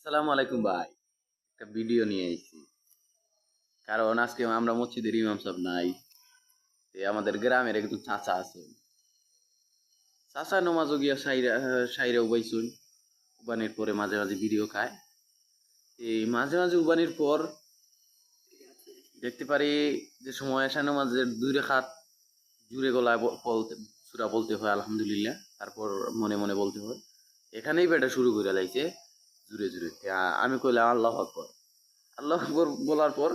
আসসালামু আলাইকুম ভাই। একটা ভিডিও নিয়ে আইছি। কারণ আজকে আমরা মসজিদের ইমাম সাহেব নাই। আমাদের গ্রামের একটু চাচা আছে। চাচা নমাজও গিয়া সাইরা উবাইছুন। উবানির পরে মাঝে মাঝে ভিডিও খায়। এই মাঝে মাঝে উবানির পর দেখতে পারি যে সময় আসা নামাজের ২ রাকাত জুড়ে গলায় বলতে সূরা বলতে হয় আলহামদুলিল্লাহ। তারপর মনে মনে বলতে হয়। এখানেই বেটা শুরু করে লাইছে জুড়ে জুড়ে। আমি কইলাম আল্লাহু আকবার। আল্লাহু আকবার বলার পর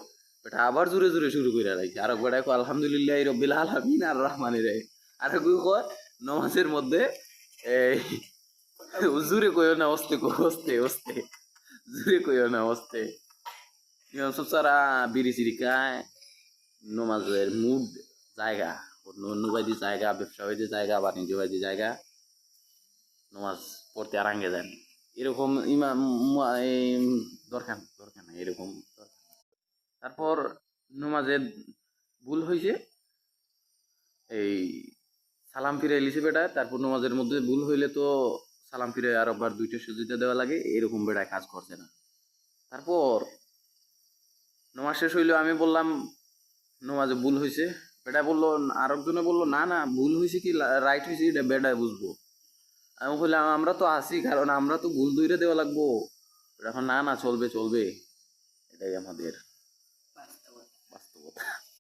বেটা আবার জোরে জোরে শুরু কইরা লাইছে। আরেক বেটা কয় আলহামদুলিল্লাহি রাব্বিল আলামিন আর রহমানির রহিম। আরেক কয় নমাজের মধ্যে এই জোরে কইও না অস্তে অস্তে অস্তে জোরে কইও না অস্তে। ইমাম সাহেব সারা বিড়ি সিড়ি খায়। নমাজের মুড জায়গা অন্যবাদী জায়গা ব্যবসাবাদী জায়গা বাণিজ্যবাদী জায়গা নমাজ পড়তে আর আঙ্গে যায় না। এরকম ইমাম এই দরকার দরকার নাই এরকম দরকার। তারপর নমাজে ভুল হয়েছে এই সালাম ফিরে লিছে বেটায়। তারপর নমাজের মধ্যে ভুল হইলে তো সালাম ফিরে আর আবার ২টা সুজুদা দেওয়া লাগে, এরকম বেটায় কাজ করছে না। তারপর নমাজ শেষ হইলো, আমি বললাম নমাজে ভুল হয়েছে। বেটা বললো, আরেকজনে বললো না না ভুল হয়েছে কি রাইট হয়েছে এটা বেটায় বুঝবো। আমি বললাম আমরা তো আছি, কারণ আমরা তো ভুল দুইটা দেওয়া লাগবো। এখন না না চলবে চলবে, এটাই আমাদের।